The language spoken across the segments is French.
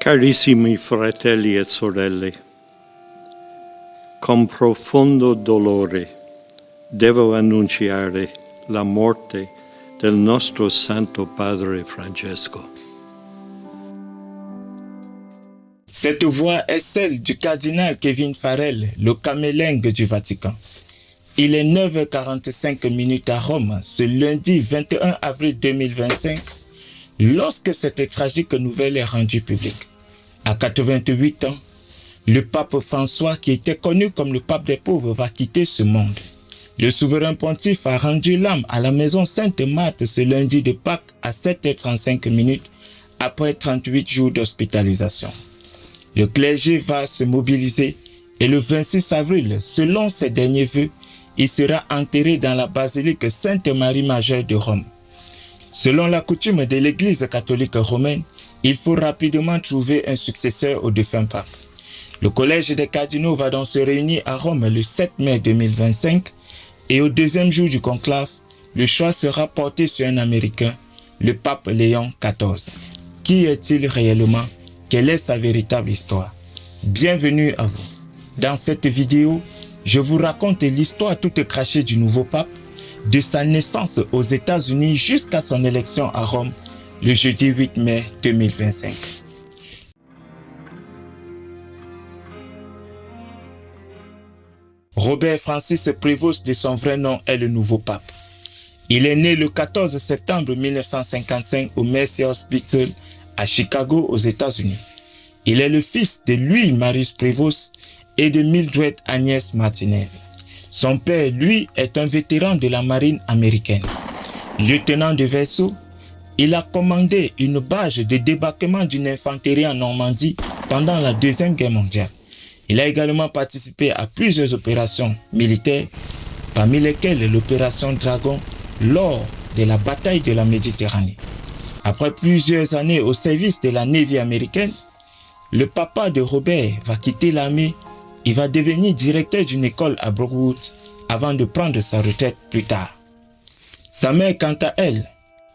Carissimi fratelli e sorelle, con profondo dolore devo annunciare la morte del nostro Santo Padre Francesco. Cette voix est celle du cardinal Kevin Farrell, le camélingue du Vatican. Il est 9h45 à Rome, ce lundi 21 avril 2025, lorsque cette tragique nouvelle est rendue publique. À 88 ans, le pape François, qui était connu comme le pape des pauvres, va quitter ce monde. Le souverain pontife a rendu l'âme à la maison Sainte-Marthe ce lundi de Pâques à 7h35 après 38 jours d'hospitalisation. Le clergé va se mobiliser et le 26 avril, selon ses derniers vœux, il sera enterré dans la basilique Sainte-Marie Majeure de Rome. Selon la coutume de l'Église catholique romaine, il faut rapidement trouver un successeur au défunt pape. Le collège des cardinaux va donc se réunir à Rome le 7 mai 2025 et au deuxième jour du conclave, le choix sera porté sur un Américain, le pape Léon XIV. Qui est-il réellement? Quelle est sa véritable histoire? Bienvenue à vous. Dans cette vidéo, je vous raconte l'histoire toute crachée du nouveau pape, de sa naissance aux États-Unis jusqu'à son élection à Rome le jeudi 8 mai 2025. Robert Francis Prévost, de son vrai nom, est le nouveau pape. Il est né le 14 septembre 1955 au Mercy Hospital à Chicago, aux États-Unis. Il est le fils de Louis Marius Prévost et de Mildred Agnès Martinez. Son père, lui, est un vétéran de la marine américaine. Lieutenant de vaisseau, il a commandé une barge de débarquement d'une infanterie en Normandie pendant la Deuxième Guerre mondiale. Il a également participé à plusieurs opérations militaires, parmi lesquelles l'opération Dragon lors de la bataille de la Méditerranée. Après plusieurs années au service de la Navy américaine, le papa de Robert va quitter l'armée. Il va devenir directeur d'une école à Brookwood avant de prendre sa retraite plus tard. Sa mère, quant à elle,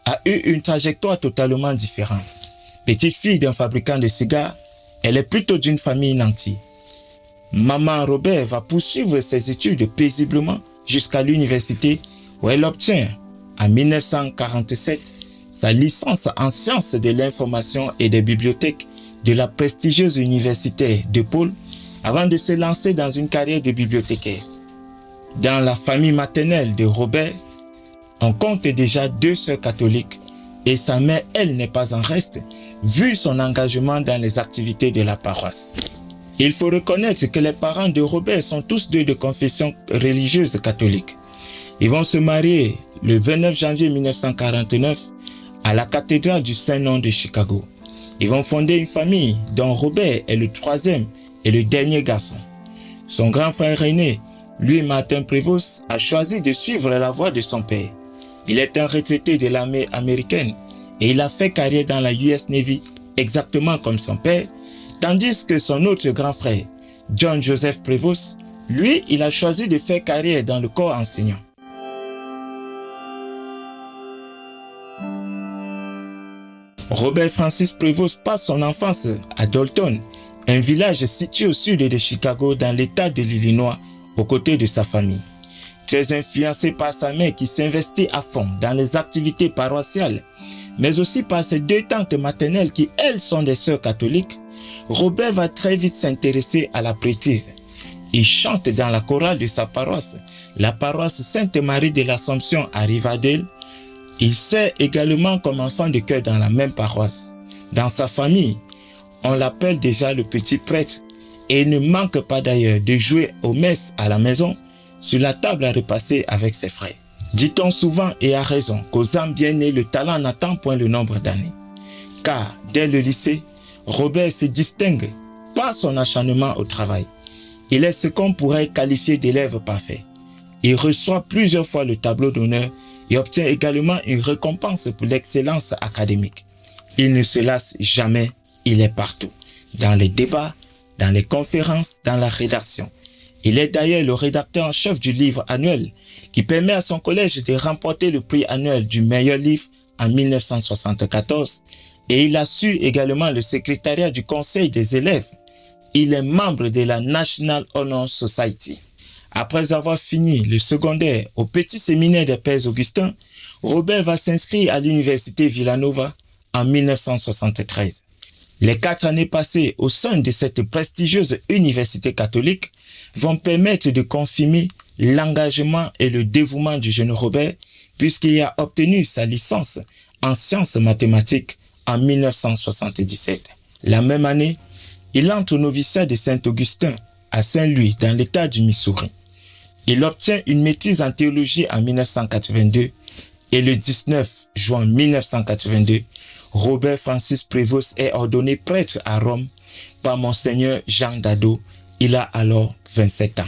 a eu une trajectoire totalement différente. Petite fille d'un fabricant de cigares, elle est plutôt d'une famille nantie. Maman Robert va poursuivre ses études paisiblement jusqu'à l'université où elle obtient en 1947 sa licence en sciences de l'information et des bibliothèques de la prestigieuse université de Paul avant de se lancer dans une carrière de bibliothécaire. Dans la famille maternelle de Robert, on compte déjà 2 sœurs catholiques et sa mère, elle, n'est pas en reste, vu son engagement dans les activités de la paroisse. Il faut reconnaître que les parents de Robert sont tous deux de confession religieuse catholique. Ils vont se marier le 29 janvier 1949 à la cathédrale du Saint-Nom de Chicago. Ils vont fonder une famille dont Robert est le 3e et le dernier garçon. Son grand frère aîné, Louis Martin Prévost, a choisi de suivre la voie de son père. Il est un retraité de l'armée américaine et il a fait carrière dans la US Navy exactement comme son père, tandis que son autre grand frère, John Joseph Prévost, lui, il a choisi de faire carrière dans le corps enseignant. Robert Francis Prévost passe son enfance à Dalton, un village situé au sud de Chicago dans l'État de l'Illinois, aux côtés de sa famille. Très influencé par sa mère qui s'investit à fond dans les activités paroissiales, mais aussi par ses 2 tantes maternelles qui, elles, sont des sœurs catholiques, Robert va très vite s'intéresser à la prêtrise. Il chante dans la chorale de sa paroisse, la paroisse Sainte-Marie de l'Assomption à Riverdale. Il sert également comme enfant de chœur dans la même paroisse. Dans sa famille, on l'appelle déjà le petit prêtre et il ne manque pas d'ailleurs de jouer aux messes à la maison, sur la table à repasser avec ses frères. Dit-on souvent et à raison qu'aux âmes bien nées, le talent n'attend point le nombre d'années. Car dès le lycée, Robert se distingue par son acharnement au travail. Il est ce qu'on pourrait qualifier d'élève parfait. Il reçoit plusieurs fois le tableau d'honneur et obtient également une récompense pour l'excellence académique. Il ne se lasse jamais, il est partout, dans les débats, dans les conférences, dans la rédaction. Il est d'ailleurs le rédacteur en chef du livre annuel qui permet à son collège de remporter le prix annuel du meilleur livre en 1974 et il assure également le secrétariat du conseil des élèves. Il est membre de la National Honor Society. Après avoir fini le secondaire au petit séminaire des Pères Augustins, Robert va s'inscrire à l'université Villanova en 1973. Les 4 années passées au sein de cette prestigieuse université catholique vont permettre de confirmer l'engagement et le dévouement du jeune Robert, puisqu'il a obtenu sa licence en sciences mathématiques en 1977. La même année, il entre au noviciat de Saint-Augustin à Saint-Louis, dans l'État du Missouri. Il obtient une maîtrise en théologie en 1982 et le 19 juin 1982, Robert Francis Prévost est ordonné prêtre à Rome par Monseigneur Jean Dado. Il a alors 27 ans.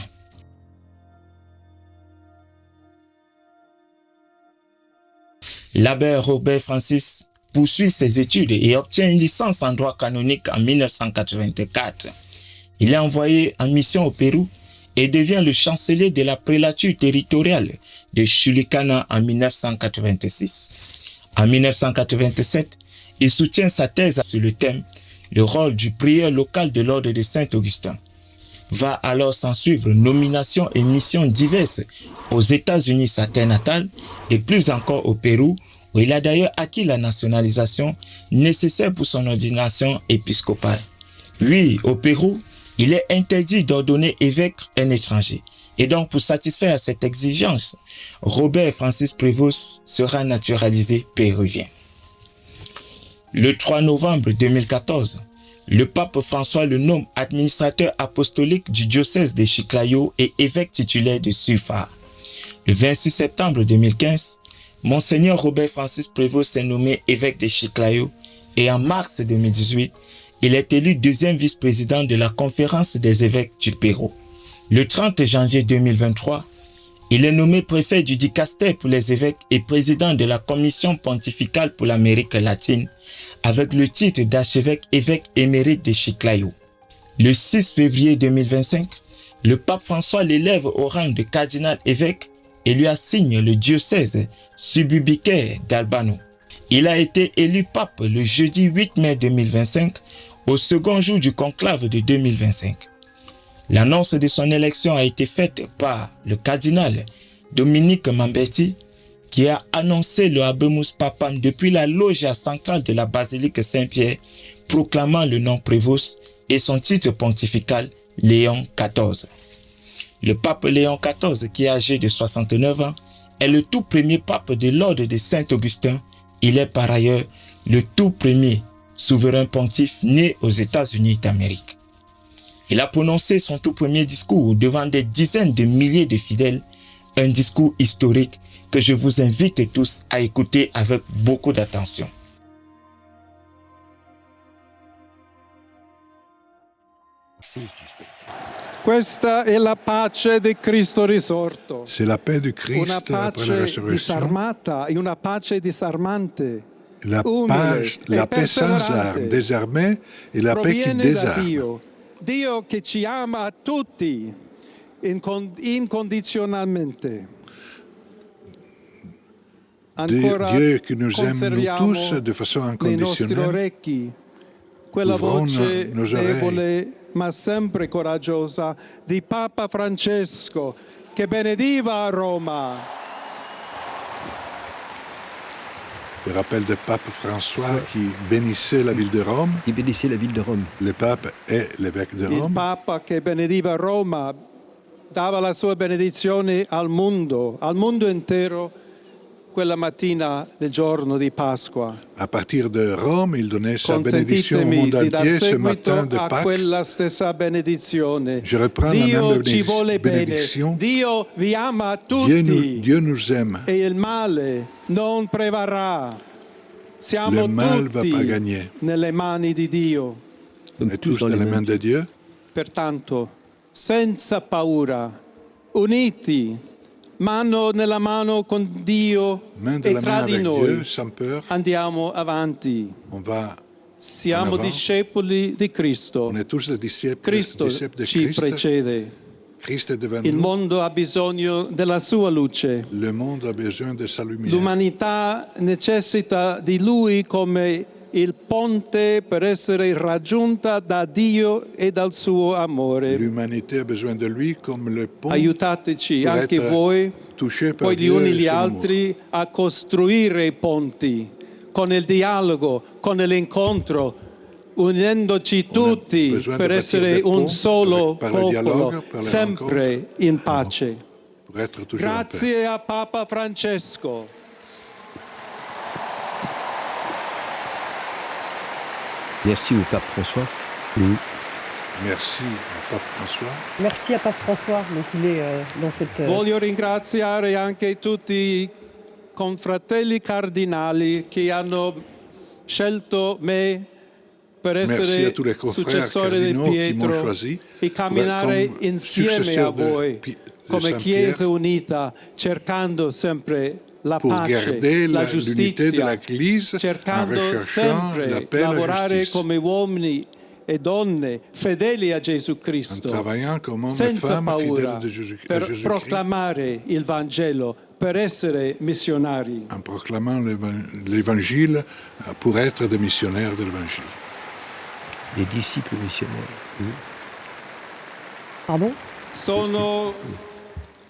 L'abbé Robert Francis poursuit ses études et obtient une licence en droit canonique en 1984. Il est envoyé en mission au Pérou et devient le chancelier de la prélature territoriale de Chulicana en 1986. En 1987, il soutient sa thèse sur le thème « Le rôle du prieur local de l'ordre de Saint-Augustin ». Va alors s'en suivre nominations et missions diverses aux États-Unis, sa terre natale, et plus encore au Pérou, où il a d'ailleurs acquis la nationalisation nécessaire pour son ordination épiscopale. Lui, au Pérou, il est interdit d'ordonner évêque un étranger. Et donc, pour satisfaire à cette exigence, Robert Francis Prévost sera naturalisé péruvien. Le 3 novembre 2014, le pape François le nomme administrateur apostolique du diocèse de Chiclayo et évêque titulaire de Suffar. Le 26 septembre 2015, Monseigneur Robert Francis Prévost est nommé évêque de Chiclayo et en mars 2018, il est élu deuxième vice-président de la conférence des évêques du Pérou. Le 30 janvier 2023, il est nommé préfet du dicaster pour les évêques et président de la commission pontificale pour l'Amérique latine avec le titre d'archevêque évêque émérite de Chiclayo. Le 6 février 2025, le pape François l'élève au rang de cardinal évêque et lui assigne le diocèse sububicaire d'Albano. Il a été élu pape le jeudi 8 mai 2025 au second jour du conclave de 2025. L'annonce de son élection a été faite par le cardinal Dominique Mamberti, qui a annoncé le Habemus Papam depuis la loggia centrale de la basilique Saint-Pierre, proclamant le nom Prévost et son titre pontifical Léon XIV. Le pape Léon XIV, qui est âgé de 69 ans, est le tout premier pape de l'ordre de Saint-Augustin. Il est par ailleurs le tout premier souverain pontife né aux États-Unis d'Amérique. Il a prononcé son tout premier discours devant des dizaines de milliers de fidèles, un discours historique que je vous invite tous à écouter avec beaucoup d'attention. Questa è la pace di Cristo risorto. C'est la paix de Una Christ après la pace résurrection. disarmata e una pace disarmante. La, umile la e paix sans perseverante. armes, désarmée, et la paix qui Proviene da désarme. Dio. Dio che ci ama a tutti incondizionalmente. Ancora Dieu qui nous aime nous conserviamo tous de façon nei nostri inconditionnelle. orecchi quella Ouvrons voce nos debole ma sempre coraggiosa di Papa Francesco che benediva a Roma. Je rappelle de Pape François qui bénissait la ville de Rome. Qui bénissait la ville de Rome. Le pape est l'évêque de Il Rome. Papa che benediva Roma dava la sua benedizione al mondo intero, quella mattina del giorno di Pasqua. À partir de Rome, il donnait sa bénédiction au Consentitemi monde di dar entier ce seguito matin de a Pâques. quella stessa benedizione. Je reprends la Dio même ci vuole bene, bénédiction. Dio vi ama a Dieu tutti nous aime. e il male non prevarrà. Siamo Le mal va tutti pas gagner. nelle mani di Dio. On est tous dans les mains de Dieu. Pertanto, senza paura, uniti, mano nella mano con Dio Main de e la main tra di avec noi, Dieu, sans peur. andiamo avanti. On va. Siamo en avant. discepoli di Cristo. On est tous les disciples Cristo de ci Christ. precede. Christ est devant Il nous. mondo ha bisogno della sua luce. Le monde a besoin de sa lumière. L'umanità necessita di Lui come il ponte per essere raggiunta da Dio e dal suo amore. L'humanité a besoin de lui comme le pont Aiutateci pour anche être voi, touché par poi gli Dieu uni et gli son amour. altri, a costruire i ponti con il dialogo, con l'incontro, unendoci On a tutti besoin per de bâtir essere des un ponts solo par le popolo, dialogue, par les sempre in pace. pour être toujours en paix. Grazie a Papa Francesco. Merci au pape François. Merci à Pape François. Merci à Pape François. Donc il est dans cette... Voglio ringraziare anche tutti i confratelli cardinali che hanno scelto me per Merci à essere tous les confrères successore di cardinaux qui m'ont Pietro choisi e camminare comme insieme a successeur de voi come Saint Chiesa Pierre, unita, cercando sempre la pour pace, garder la l'unité de giustizia, l'Église en cercando recherchant la sempre paix et la lavorare justice, come uomini e donne fedeli a Gesù en Cristo, travaillant comme hommes et senza femmes paura, fidèles à per Jésus-Christ, proclamare il Vangelo, per essere missionari. en proclamant l'Évangile pour être des missionnaires de l'Évangile. Les disciples missionnaires. Pardon? Sono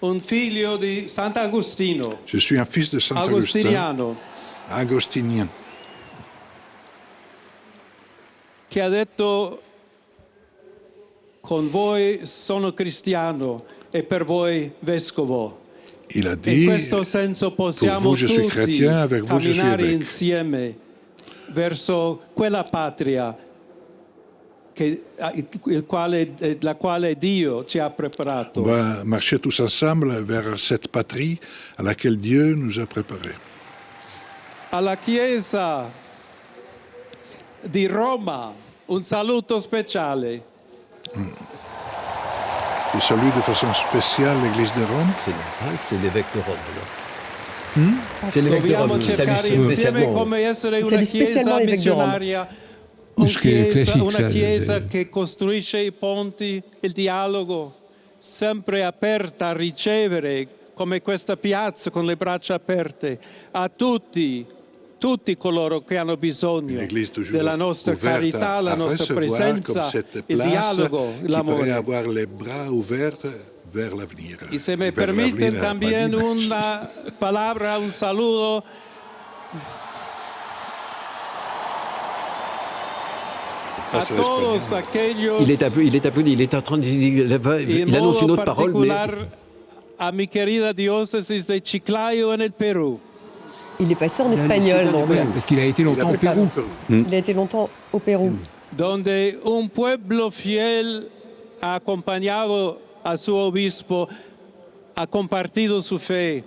un figlio di Sant'Agostino, Je suis un fils de Saint Augustin, agostiniano, agostinien, che ha detto: con voi sono cristiano e per voi vescovo. il a In dit, questo senso possiamo vous, je suis tutti chrétien, avec vous, je suis camminare évêque. insieme verso quella patria la quale Dio ci ha preparato. on va marcher tous ensemble vers cette patrie à laquelle Dieu nous a préparés. Alla Chiesa di Roma un saluto speciale. Je salue de façon spéciale l'Église de Rome. C'est normal, c'est l'évêque de Rome. alors. C'est l'évêque de Dobbiamo Rome qui salue cercare insieme spécialement. come essere C'est una lui spécialement chiesa l'évêque de Rome. missionaria, classique, una ça, chiesa c'est- che costruisce i ponti, il dialogo, sempre aperta a ricevere, come questa piazza con le braccia aperte, a tutti coloro che hanno bisogno L'Église toujours della nostra ouverte carità, la à nostra recevoir comme presenza, cette il place dialogo, qui pourrait l'amore. avoir les bras ouverts vers l'avenir. Y se me Vers permite l'avenir, también pas dimanche. una palabra, un saludo a Passe todos l'espagnol. aquellos, Il est applaudi, il est en train de y il en annonce une modo autre parole, mais particular a mi querida diócesis de Chiclayo en el Perú, Il est passé en espagnol. Donc, Ouais, parce qu'il a été Il longtemps a au vécu Pérou. au Pérou. il a été longtemps au Pérou. donde un pueblo fiel ha acompañado a su obispo, ha compartido su fe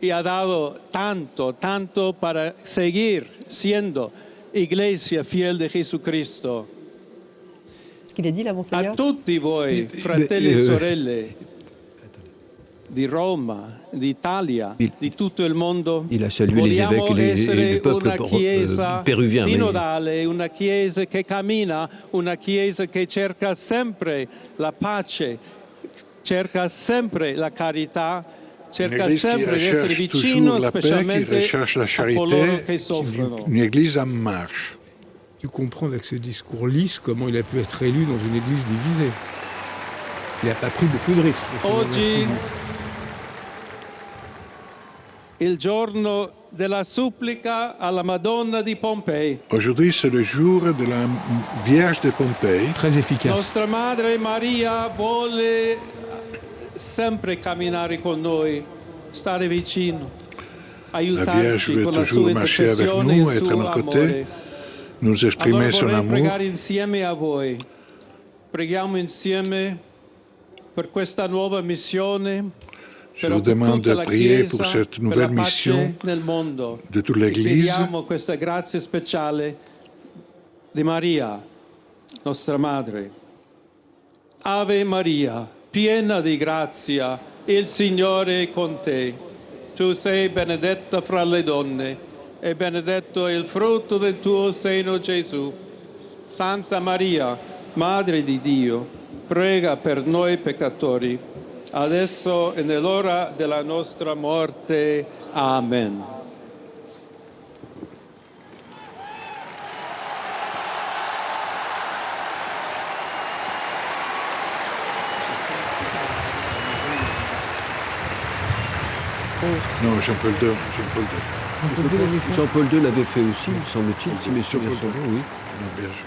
y ha dado tanto para seguir siendo iglesia fiel de Jesucristo. Ce qu'il a dit là, A Monseigneur? tutti voi, fratelli e sorelle di Roma, d'Italia, di tutto il mondo, il a salué les vogliamo évêques et essere le peuple una chiesa péruvien. mais- sinodale, una chiesa che cammina, una chiesa che cerca sempre la pace, cerca sempre la carità, Une cerca église qui sempre di essere recherche vicino toujours la paix, qui specialmente recherche la a coloro charité, che soffrono. une église en marche. Tu comprends avec ce discours lisse comment il a pu être élu dans une église divisée. Il n'a pas pris beaucoup de risques. c'est Oggi modestement. il giorno della supplica alla Madonna di Pompei. Aujourd'hui, c'est le jour de la Vierge de Pompéi. Très efficace. Nostra Madre Maria vuole sempre camminare con noi, stare vicino, La Vierge aiutarci veut con la toujours sua marcher avec intercessione e nous, il être à suo nos côtés, amore. nous exprimer Allora son vorrei amour. pregare insieme a voi. Preghiamo insieme per questa nuova missione. Je per vous demande tutta de la prier Chiesa, pour cette per la nouvelle pace mission nel mondo. de toute E l'Église. chiediamo questa grazia speciale di Maria, nostra Madre. Ave Maria, piena di grazia, il Signore è con te. Tu sei benedetta fra le donne e benedetto è il frutto del tuo seno, Gesù. Santa Maria, Madre di Dio, prega per noi peccatori, adesso e nell'ora della nostra morte. Amen. Non, Jean-Paul II. Jean-Paul II. Jean-Paul II l'avait fait. Jean-Paul II l'avait fait aussi, me semble-t-il, si mes souvenirs Jean-Paul sont II. bons, oui. En auberge.